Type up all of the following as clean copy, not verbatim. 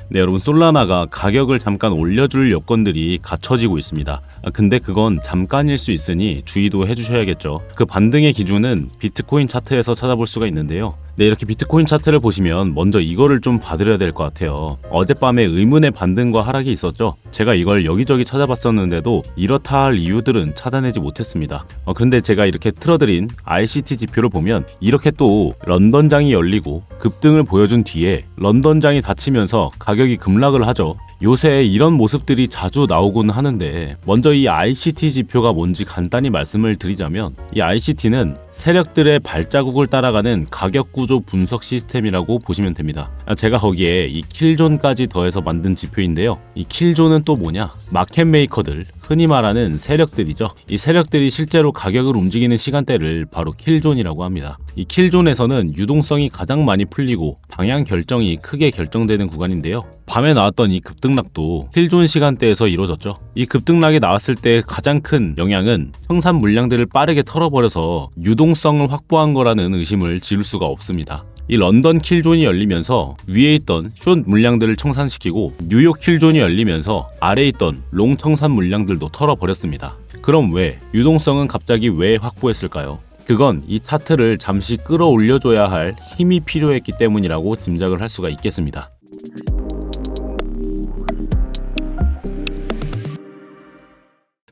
네, 여러분, 솔라나가 가격을 잠깐 올려줄 여건들이 갖춰지고 있습니다. 근데 그건 잠깐일 수 있으니 주의도 해주셔야겠죠. 그 반등의 기준은 비트코인 차트에서 찾아볼 수가 있는데요. 네, 이렇게 비트코인 차트를 보시면 먼저 이거를 좀 봐드려야 될 것 같아요. 어젯밤에 의문의 반등과 하락이 있었죠. 제가 이걸 여기저기 찾아봤었는데도 이렇다 할 이유들은 찾아내지 못했습니다. 그런데 제가 이렇게 틀어드린 RCT 지표를 보면 이렇게 또 런던장이 열리고 급등을 보여준 뒤에 런던장이 닫히면서 가격이 급락을 하죠. 요새 이런 모습들이 자주 나오곤 하는데, 먼저 이 RCT 지표가 뭔지 간단히 말씀을 드리자면, 이 RCT는 세력들의 발자국을 따라가는 가격 구조 분석 시스템이라고 보시면 됩니다. 제가 거기에 이 킬존까지 더해서 만든 지표인데요. 이 킬존은 또 뭐냐? 마켓 메이커들, 흔히 말하는 세력들이죠. 이 세력들이 실제로 가격을 움직이는 시간대를 바로 킬존이라고 합니다. 이 킬존에서는 유동성이 가장 많이 풀리고 방향 결정이 크게 결정되는 구간인데요. 밤에 나왔던 이 급등락도 킬존 시간대에서 이루어졌죠. 이 급등락이 나왔을 때 가장 큰 영향은 생산 물량들을 빠르게 털어버려서 유동성을 확보한 거라는 의심을 지울 수가 없습니다. 이 런던 킬존이 열리면서 위에 있던 숏 물량들을 청산시키고 뉴욕 킬존이 열리면서 아래에 있던 롱 청산 물량들도 털어버렸습니다. 그럼 왜? 유동성은 갑자기 왜 확보했을까요? 그건 이 차트를 잠시 끌어올려줘야 할 힘이 필요했기 때문이라고 짐작을 할 수가 있겠습니다.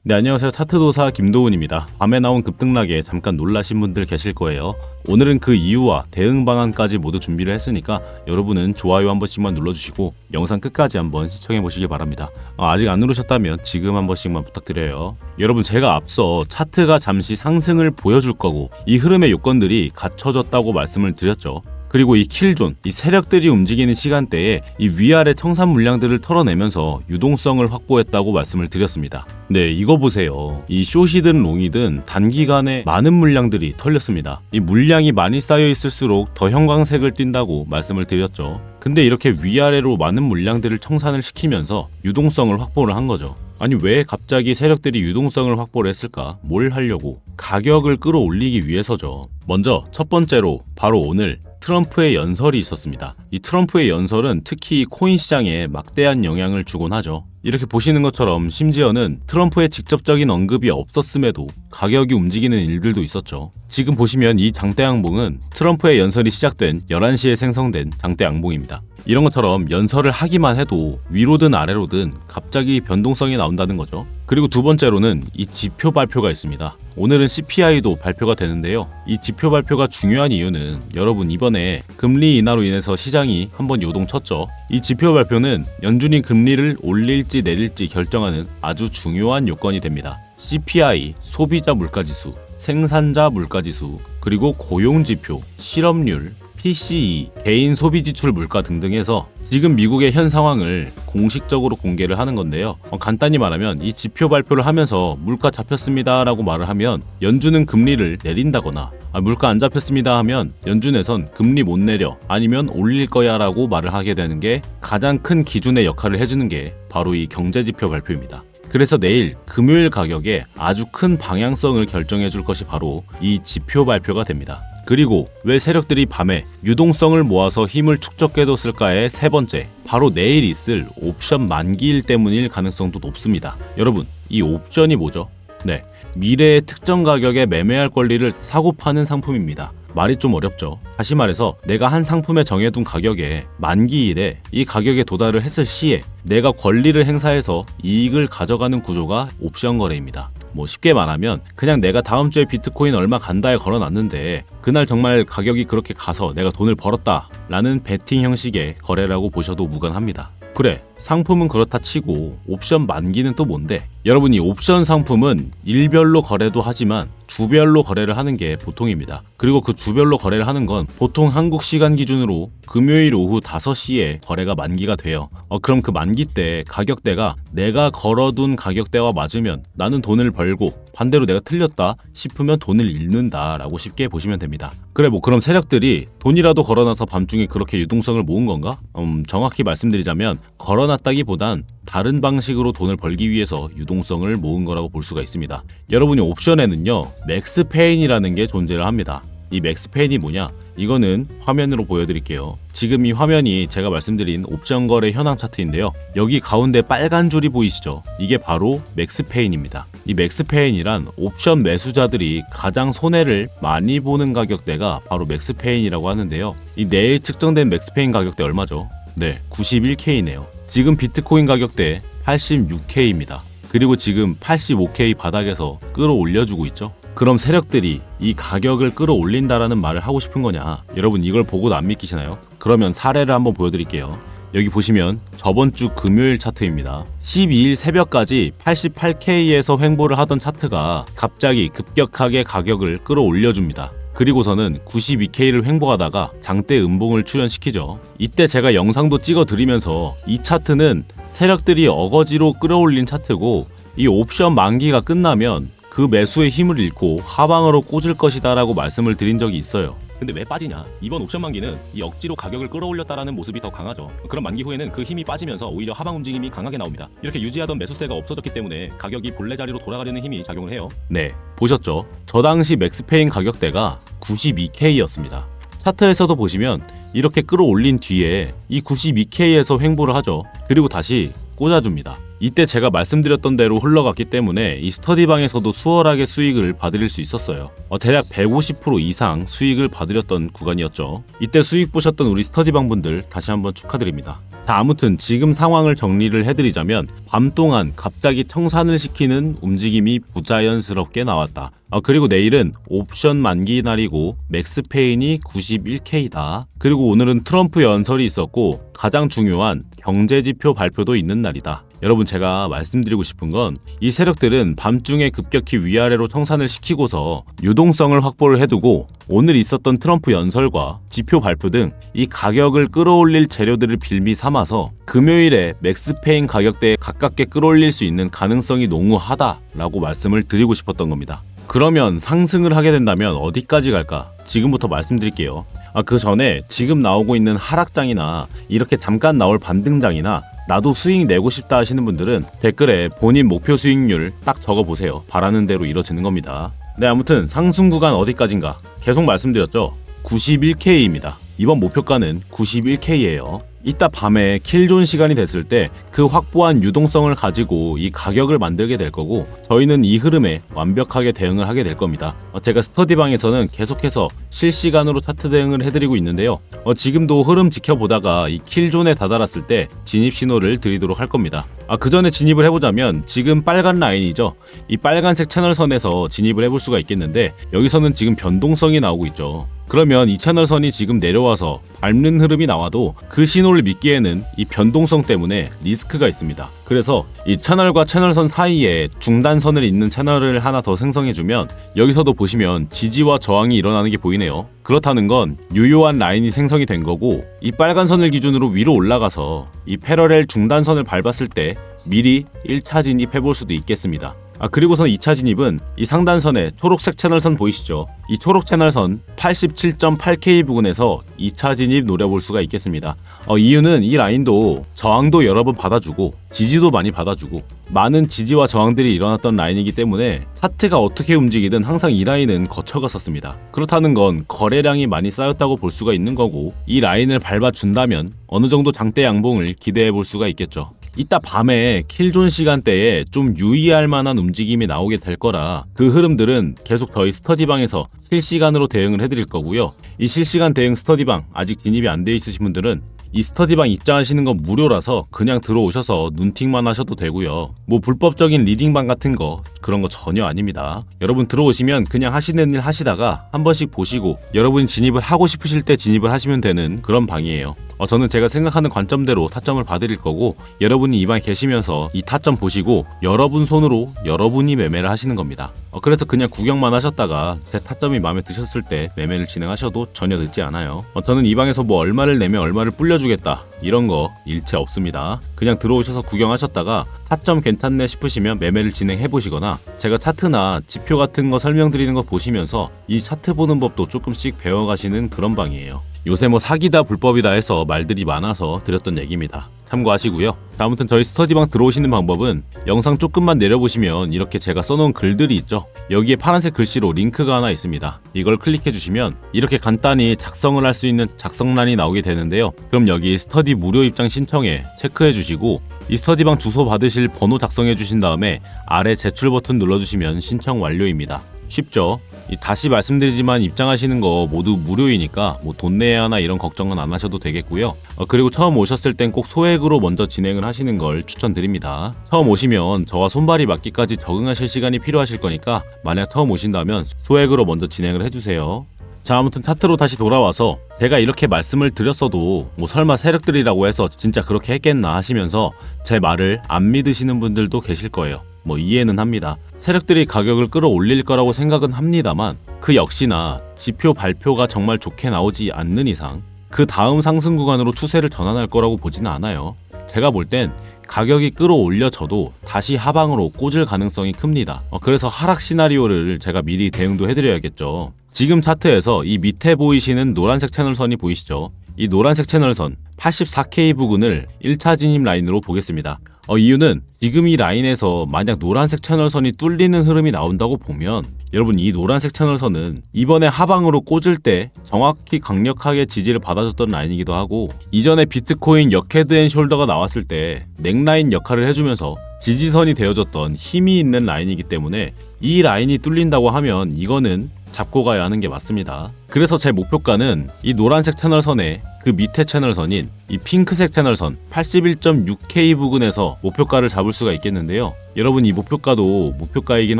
네, 안녕하세요. 차트도사 김도훈입니다. 밤에 나온 급등락에 잠깐 놀라신 분들 계실 거예요. 오늘은 그 이유와 대응 방안까지 모두 준비를 했으니까 여러분은 좋아요 한 번씩만 눌러주시고 영상 끝까지 한번 시청해 보시길 바랍니다. 아직 안 누르셨다면 지금 한 번씩만 부탁드려요. 여러분, 제가 앞서 차트가 잠시 상승을 보여줄 거고 이 흐름의 요건들이 갖춰졌다고 말씀을 드렸죠. 그리고 이 킬존, 이 세력들이 움직이는 시간대에 이 위아래 청산 물량들을 털어내면서 유동성을 확보했다고 말씀을 드렸습니다. 네, 이거 보세요. 이 숏이든 롱이든 단기간에 많은 물량들이 털렸습니다. 이 물량이 많이 쌓여 있을수록 더 형광색을 띈다고 말씀을 드렸죠. 근데 이렇게 위아래로 많은 물량들을 청산을 시키면서 유동성을 확보를 한 거죠. 아니, 왜 갑자기 세력들이 유동성을 확보를 했을까? 뭘 하려고? 가격을 끌어올리기 위해서죠. 먼저 첫 번째로 바로 오늘 트럼프의 연설이 있었습니다. 이 트럼프의 연설은 특히 코인 시장에 막대한 영향을 주곤 하죠. 이렇게 보시는 것처럼 심지어는 트럼프의 직접적인 언급이 없었음에도 가격이 움직이는 일들도 있었죠. 지금 보시면 이 장대 양봉은 트럼프의 연설이 시작된 11시에 생성된 장대 양봉입니다. 이런 것처럼 연설을 하기만 해도 위로든 아래로든 갑자기 변동성이 나온다는 거죠. 그리고 두 번째로는 이 지표 발표가 있습니다. 오늘은 CPI도 발표가 되는데요. 이 지표 발표가 중요한 이유는 여러분, 이번에 금리 인하로 인해서 시장이 한번 요동쳤죠. 이 지표 발표는 연준이 금리를 올릴지 내릴지 결정하는 아주 중요한 요건이 됩니다. CPI, 소비자 물가지수, 생산자 물가지수, 그리고 고용지표, 실업률, PCE, 개인 소비지출 물가 등등 해서 지금 미국의 현 상황을 공식적으로 공개를 하는 건데요. 간단히 말하면 이 지표 발표를 하면서 물가 잡혔습니다 라고 말을 하면 연준은 금리를 내린다거나, 물가 안 잡혔습니다 하면 연준에선 금리 못 내려, 아니면 올릴 거야 라고 말을 하게 되는 게 가장 큰 기준의 역할을 해주는 게 바로 이 경제지표 발표입니다. 그래서 내일 금요일 가격에 아주 큰 방향성을 결정해 줄 것이 바로 이 지표 발표가 됩니다. 그리고 왜 세력들이 밤에 유동성을 모아서 힘을 축적해뒀을까의 세 번째, 바로 내일 있을 옵션 만기일 때문일 가능성도 높습니다. 여러분, 이 옵션이 뭐죠? 네, 미래의 특정 가격에 매매할 권리를 사고 파는 상품입니다. 말이 좀 어렵죠. 다시 말해서 내가 한 상품에 정해둔 가격에 만기일에 이 가격에 도달을 했을 시에 내가 권리를 행사해서 이익을 가져가는 구조가 옵션 거래입니다. 쉽게 말하면 그냥 내가 다음 주에 비트코인 얼마 간다에 걸어놨는데 그날 정말 가격이 그렇게 가서 내가 돈을 벌었다 라는 베팅 형식의 거래라고 보셔도 무관합니다. 그래, 상품은 그렇다 치고 옵션 만기는 또 뭔데? 여러분, 이 옵션 상품은 일별로 거래도 하지만 주별로 거래를 하는 게 보통입니다. 그리고 그 주별로 거래를 하는 건 보통 한국 시간 기준으로 금요일 오후 5시에 거래가 만기가 돼요. 그럼 그 만기 때 가격대가 내가 걸어둔 가격대와 맞으면 나는 돈을 벌고, 반대로 내가 틀렸다 싶으면 돈을 잃는다 라고 쉽게 보시면 됩니다. 그래, 그럼 세력들이 돈이라도 걸어놔서 밤중에 그렇게 유동성을 모은 건가? 정확히 말씀드리자면 걸어놨다기보단 다른 방식으로 돈을 벌기 위해서 유동성을 모은 거라고 볼 수가 있습니다. 여러분이 옵션에는요, 맥스페인이라는 게 존재를 합니다. 이 맥스페인이 뭐냐? 이거는 화면으로 보여드릴게요. 지금 이 화면이 제가 말씀드린 옵션 거래 현황 차트인데요. 여기 가운데 빨간 줄이 보이시죠? 이게 바로 맥스페인입니다. 이 맥스페인이란 옵션 매수자들이 가장 손해를 많이 보는 가격대가 바로 맥스페인이라고 하는데요. 이 내일 측정된 맥스페인 가격대 얼마죠? 네, 91K네요. 지금 비트코인 가격대 86K입니다. 그리고 지금 85K 바닥에서 끌어올려주고 있죠. 그럼 세력들이 이 가격을 끌어올린다라는 말을 하고 싶은 거냐? 여러분 이걸 보고도 안 믿기시나요? 그러면 사례를 한번 보여드릴게요. 여기 보시면 저번 주 금요일 차트입니다. 12일 새벽까지 88K에서 횡보를 하던 차트가 갑자기 급격하게 가격을 끌어올려줍니다. 그리고서는 92K를 횡보하다가 장대 음봉을 출현시키죠. 이때 제가 영상도 찍어 드리면서 이 차트는 세력들이 어거지로 끌어올린 차트고 이 옵션 만기가 끝나면 그 매수의 힘을 잃고 하방으로 꽂을 것이다 라고 말씀을 드린 적이 있어요. 근데 왜 빠지냐? 이번 옵션 만기는 이 억지로 가격을 끌어올렸다라는 모습이 더 강하죠. 그럼 만기 후에는 그 힘이 빠지면서 오히려 하방 움직임이 강하게 나옵니다. 이렇게 유지하던 매수세가 없어졌기 때문에 가격이 본래 자리로 돌아가려는 힘이 작용을 해요. 네, 보셨죠? 저 당시 맥스페인 가격대가 92K였습니다. 차트에서도 보시면 이렇게 끌어올린 뒤에 이 92K에서 횡보를 하죠. 그리고 다시 꽂아줍니다. 이때 제가 말씀드렸던 대로 흘러갔기 때문에 이 스터디방에서도 수월하게 수익을 받을 수 있었어요. 대략 150% 이상 수익을 받으렸던 구간이었죠. 이때 수익 보셨던 우리 스터디방 분들 다시 한번 축하드립니다. 자, 아무튼 지금 상황을 정리를 해드리자면 밤 동안 갑자기 청산을 시키는 움직임이 부자연스럽게 나왔다. 그리고 내일은 옵션 만기 날이고 맥스페인이 91K다. 그리고 오늘은 트럼프 연설이 있었고 가장 중요한 경제지표 발표도 있는 날이다. 여러분 제가 말씀드리고 싶은 건 이 세력들은 밤중에 급격히 위아래로 청산을 시키고서 유동성을 확보를 해두고 오늘 있었던 트럼프 연설과 지표 발표 등 이 가격을 끌어올릴 재료들을 빌미 삼아서 금요일에 맥스페인 가격대에 가깝게 끌어올릴 수 있는 가능성이 농후하다라고 말씀을 드리고 싶었던 겁니다. 그러면 상승을 하게 된다면 어디까지 갈까? 지금부터 말씀드릴게요. 그 전에 지금 나오고 있는 하락장이나 이렇게 잠깐 나올 반등장이나 나도 수익 내고 싶다 하시는 분들은 댓글에 본인 목표 수익률 딱 적어보세요. 바라는 대로 이뤄지는 겁니다. 네, 아무튼 상승 구간 어디까지인가 계속 말씀드렸죠. 91K입니다. 이번 목표가는 91K예요. 이따 밤에 킬존 시간이 됐을 때 그 확보한 유동성을 가지고 이 가격을 만들게 될 거고 저희는 이 흐름에 완벽하게 대응을 하게 될 겁니다. 제가 스터디방에서는 계속해서 실시간으로 차트 대응을 해드리고 있는데요. 지금도 흐름 지켜보다가 이 킬존에 다다랐을 때 진입 신호를 드리도록 할 겁니다. 그 전에 진입을 해보자면 지금 빨간 라인이죠. 이 빨간색 채널선에서 진입을 해볼 수가 있겠는데 여기서는 지금 변동성이 나오고 있죠. 그러면 이 채널선이 지금 내려와서 밟는 흐름이 나와도 그 신호를 믿기에는 이 변동성 때문에 리스크가 있습니다. 그래서 이 채널과 채널선 사이에 중단선을 잇는 채널을 하나 더 생성해주면 여기서도 보시면 지지와 저항이 일어나는 게 보이네요. 그렇다는 건 유효한 라인이 생성이 된 거고 이 빨간 선을 기준으로 위로 올라가서 이 패러렐 중단선을 밟았을 때 미리 1차 진입해볼 수도 있겠습니다. 그리고선 2차 진입은 이 상단선에 초록색 채널선 보이시죠? 이 초록 채널선 87.8K 부근에서 2차 진입 노려볼 수가 있겠습니다. 이유는 이 라인도 저항도 여러 번 받아주고 지지도 많이 받아주고 많은 지지와 저항들이 일어났던 라인이기 때문에 차트가 어떻게 움직이든 항상 이 라인은 거쳐갔었습니다. 그렇다는 건 거래량이 많이 쌓였다고 볼 수가 있는 거고 이 라인을 밟아준다면 어느 정도 장대 양봉을 기대해 볼 수가 있겠죠. 이따 밤에 킬존 시간대에 좀 유의할 만한 움직임이 나오게 될 거라 그 흐름들은 계속 저희 스터디방에서 실시간으로 대응을 해드릴 거고요. 이 실시간 대응 스터디방 아직 진입이 안 돼 있으신 분들은 이 스터디방 입장하시는 건 무료라서 그냥 들어오셔서 눈팅만 하셔도 되고요. 뭐 불법적인 리딩방 같은 거 그런 거 전혀 아닙니다. 여러분 들어오시면 그냥 하시는 일 하시다가 한 번씩 보시고 여러분이 진입을 하고 싶으실 때 진입을 하시면 되는 그런 방이에요. 저는 제가 생각하는 관점대로 타점을 봐드릴 거고 여러분이 이 방에 계시면서 이 타점 보시고 여러분 손으로 여러분이 매매를 하시는 겁니다. 그래서 그냥 구경만 하셨다가 제 타점이 마음에 드셨을 때 매매를 진행하셔도 전혀 늦지 않아요. 저는 이 방에서 뭐 얼마를 내면 얼마를 불려주겠다 이런 거 일체 없습니다. 그냥 들어오셔서 구경하셨다가 타점 괜찮네 싶으시면 매매를 진행해 보시거나 제가 차트나 지표 같은 거 설명드리는 거 보시면서 이 차트 보는 법도 조금씩 배워가시는 그런 방이에요. 요새 뭐 사기다 불법이다 해서 말들이 많아서 드렸던 얘기입니다. 참고하시고요. 자, 아무튼 저희 스터디방 들어오시는 방법은 영상 조금만 내려보시면 이렇게 제가 써놓은 글들이 있죠. 여기에 파란색 글씨로 링크가 하나 있습니다. 이걸 클릭해주시면 이렇게 간단히 작성을 할 수 있는 작성란이 나오게 되는데요. 그럼 여기 스터디 무료 입장 신청에 체크해주시고 이 스터디방 주소 받으실 번호 작성해주신 다음에 아래 제출 버튼 눌러주시면 신청 완료입니다. 쉽죠? 다시 말씀드리지만 입장하시는 거 모두 무료이니까 뭐 돈 내야 하나 이런 걱정은 안 하셔도 되겠고요. 그리고 처음 오셨을 땐 꼭 소액으로 먼저 진행을 하시는 걸 추천드립니다. 처음 오시면 저와 손발이 맞기까지 적응하실 시간이 필요하실 거니까 만약 처음 오신다면 소액으로 먼저 진행을 해주세요. 자, 아무튼 차트로 다시 돌아와서 제가 이렇게 말씀을 드렸어도 뭐 설마 세력들이라고 해서 진짜 그렇게 했겠나 하시면서 제 말을 안 믿으시는 분들도 계실 거예요. 뭐 이해는 합니다. 세력들이 가격을 끌어올릴 거라고 생각은 합니다만 그 역시나 지표 발표가 정말 좋게 나오지 않는 이상 그 다음 상승 구간으로 추세를 전환할 거라고 보지는 않아요. 제가 볼 땐 가격이 끌어올려져도 다시 하방으로 꽂을 가능성이 큽니다. 그래서 하락 시나리오를 제가 미리 대응도 해드려야겠죠. 지금 차트에서 이 밑에 보이시는 노란색 채널선이 보이시죠? 이 노란색 채널선 84K 부근을 1차 진입 라인으로 보겠습니다. 이유는 지금 이 라인에서 만약 노란색 채널선이 뚫리는 흐름이 나온다고 보면 여러분 이 노란색 채널선은 이번에 하방으로 꽂을 때 정확히 강력하게 지지를 받아줬던 라인이기도 하고 이전에 비트코인 역헤드앤숄더가 나왔을 때 넥라인 역할을 해주면서 지지선이 되어줬던 힘이 있는 라인이기 때문에 이 라인이 뚫린다고 하면 이거는 잡고 가야 하는 게 맞습니다. 그래서 제 목표가는 이 노란색 채널선에 그 밑에 채널선인 이 핑크색 채널선 81.6K 부근에서 목표가를 잡을 수가 있겠는데요. 여러분 이 목표가도 목표가이긴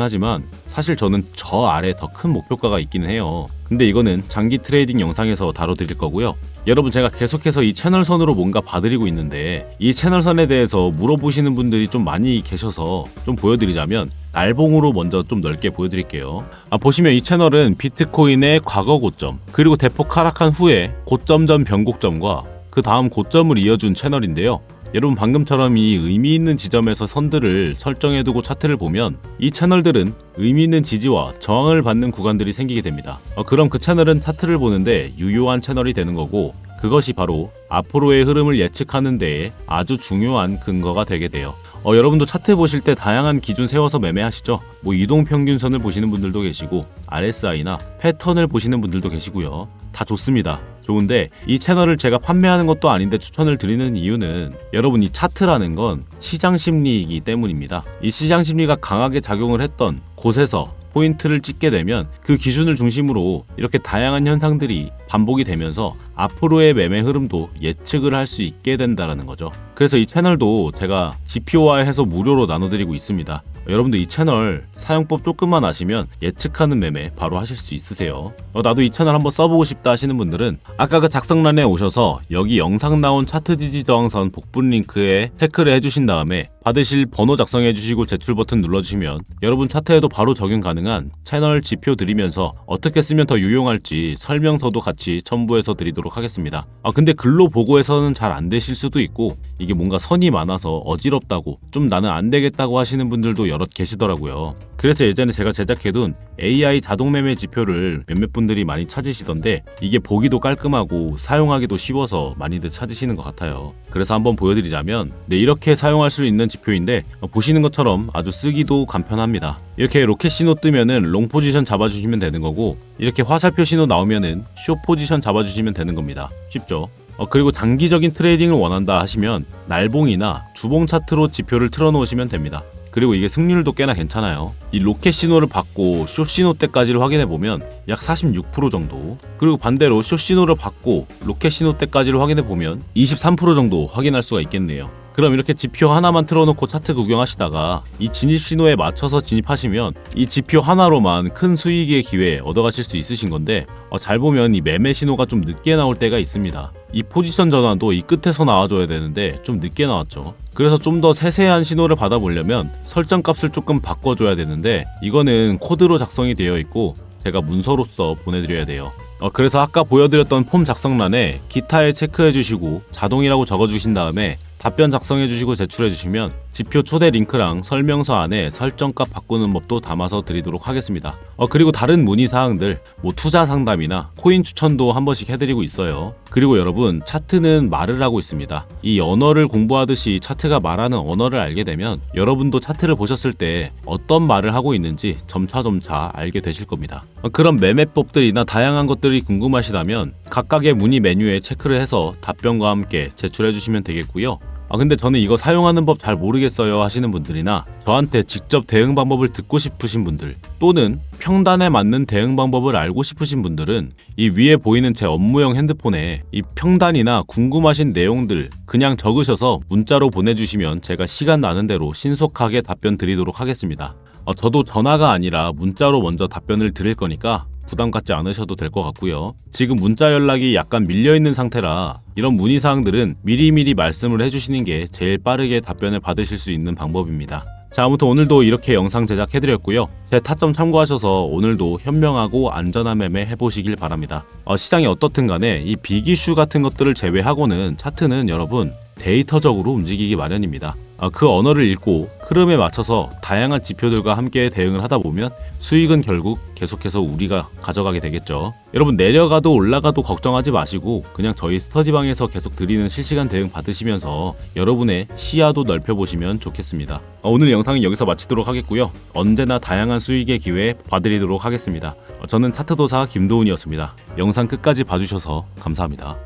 하지만 사실 저는 저 아래 더 큰 목표가가 있기는 해요. 근데 이거는 장기 트레이딩 영상에서 다뤄드릴 거고요. 여러분 제가 계속해서 이 채널선으로 뭔가 봐드리고 있는데 이 채널선에 대해서 물어보시는 분들이 좀 많이 계셔서 좀 보여드리자면 날봉으로 먼저 좀 넓게 보여드릴게요. 보시면 이 채널은 비트코인의 과거 고점 그리고 대폭 하락한 후에 고점 전 변곡점과 그 다음 고점을 이어준 채널인데요. 여러분 방금처럼 이 의미 있는 지점에서 선들을 설정해두고 차트를 보면 이 채널들은 의미 있는 지지와 저항을 받는 구간들이 생기게 됩니다. 그럼 그 채널은 차트를 보는데 유효한 채널이 되는 거고 그것이 바로 앞으로의 흐름을 예측하는 데에 아주 중요한 근거가 되게 돼요. 여러분도 차트 보실 때 다양한 기준 세워서 매매하시죠. 뭐 이동평균선을 보시는 분들도 계시고 RSI나 패턴을 보시는 분들도 계시고요. 다 좋습니다. 좋은데 이 채널을 제가 판매하는 것도 아닌데 추천을 드리는 이유는 여러분 이 차트라는 건 시장 심리이기 때문입니다. 이 시장 심리가 강하게 작용을 했던 곳에서 포인트를 찍게 되면 그 기준을 중심으로 이렇게 다양한 현상들이 반복이 되면서 앞으로의 매매 흐름도 예측을 할 수 있게 된다는 거죠. 그래서 이 채널도 제가 지표화해서 무료로 나눠드리고 있습니다. 여러분도 이 채널 사용법 조금만 아시면 예측하는 매매 바로 하실 수 있으세요. 나도 이 채널 한번 써보고 싶다 하시는 분들은 아까 그 작성란에 오셔서 여기 영상 나온 차트 지지 저항선 복분 링크에 체크를 해주신 다음에 받으실 번호 작성해 주시고 제출 버튼 눌러주시면 여러분 차트에도 바로 적용 가능한 채널 지표 드리면서 어떻게 쓰면 더 유용할지 설명서도 같이 첨부해서 드리도록 하겠습니다. 근데 글로 보고해서는 잘 안 되실 수도 있고 이게 뭔가 선이 많아서 어지럽다고 좀 나는 안 되겠다고 하시는 분들도 여럿 계시더라고요. 그래서 예전에 제가 제작해둔 AI 자동 매매 지표를 몇몇 분들이 많이 찾으시던데 이게 보기도 깔끔하고 사용하기도 쉬워서 많이들 찾으시는 것 같아요. 그래서 한번 보여드리자면 이렇게 사용할 수 있는 지표인데 보시는 것처럼 아주 쓰기도 간편합니다. 이렇게 로켓 신호 뜨면은 롱 포지션 잡아주시면 되는 거고 이렇게 화살표 신호 나오면은 숏 포지션 잡아주시면 되는 겁니다. 쉽죠? 그리고 장기적인 트레이딩을 원한다 하시면 날봉이나 주봉 차트로 지표를 틀어놓으시면 됩니다. 그리고 이게 승률도 꽤나 괜찮아요. 이 로켓 신호를 받고 숏 신호 때까지를 확인해보면 약 46% 정도, 그리고 반대로 숏 신호를 받고 로켓 신호 때까지를 확인해보면 23% 정도 확인할 수가 있겠네요. 그럼 이렇게 지표 하나만 틀어놓고 차트 구경하시다가 이 진입 신호에 맞춰서 진입하시면 이 지표 하나로만 큰 수익의 기회 얻어가실 수 있으신 건데 잘 보면 이 매매 신호가 좀 늦게 나올 때가 있습니다. 이 포지션 전환도 이 끝에서 나와줘야 되는데 좀 늦게 나왔죠. 그래서 좀 더 세세한 신호를 받아보려면 설정 값을 조금 바꿔줘야 되는데 이거는 코드로 작성이 되어 있고 제가 문서로서 보내드려야 돼요. 그래서 아까 보여드렸던 폼 작성란에 기타에 체크해주시고 자동이라고 적어주신 다음에 답변 작성해주시고 제출해주시면 지표 초대 링크랑 설명서 안에 설정값 바꾸는 법도 담아서 드리도록 하겠습니다. 그리고 다른 문의사항들 투자 상담이나 코인 추천도 한 번씩 해드리고 있어요. 그리고 여러분, 차트는 말을 하고 있습니다. 이 언어를 공부하듯이 차트가 말하는 언어를 알게 되면 여러분도 차트를 보셨을 때 어떤 말을 하고 있는지 점차 알게 되실 겁니다. 그런 매매법들이나 다양한 것들이 궁금하시다면 각각의 문의 메뉴에 체크를 해서 답변과 함께 제출해 주시면 되겠고요. 근데 저는 이거 사용하는 법 잘 모르겠어요 하시는 분들이나 저한테 직접 대응 방법을 듣고 싶으신 분들, 또는 평단에 맞는 대응 방법을 알고 싶으신 분들은 이 위에 보이는 제 업무용 핸드폰에 이 평단이나 궁금하신 내용들 그냥 적으셔서 문자로 보내주시면 제가 시간 나는 대로 신속하게 답변 드리도록 하겠습니다. 저도 전화가 아니라 문자로 먼저 답변을 드릴 거니까 부담 갖지 않으셔도 될 것 같고요. 지금 문자 연락이 약간 밀려있는 상태라 이런 문의사항들은 미리미리 말씀을 해주시는 게 제일 빠르게 답변을 받으실 수 있는 방법입니다. 자, 아무튼 오늘도 이렇게 영상 제작해드렸고요. 제 타점 참고하셔서 오늘도 현명하고 안전한 매매 해보시길 바랍니다. 시장이 어떻든 간에 이 빅이슈 같은 것들을 제외하고는 차트는 여러분 데이터적으로 움직이기 마련입니다. 그 언어를 읽고 흐름에 맞춰서 다양한 지표들과 함께 대응을 하다 보면 수익은 결국 계속해서 우리가 가져가게 되겠죠. 여러분, 내려가도 올라가도 걱정하지 마시고 그냥 저희 스터디방에서 계속 드리는 실시간 대응 받으시면서 여러분의 시야도 넓혀보시면 좋겠습니다. 오늘 영상은 여기서 마치도록 하겠고요. 언제나 다양한 수익의 기회 봐드리도록 하겠습니다. 저는 차트도사 김도훈이었습니다. 영상 끝까지 봐주셔서 감사합니다.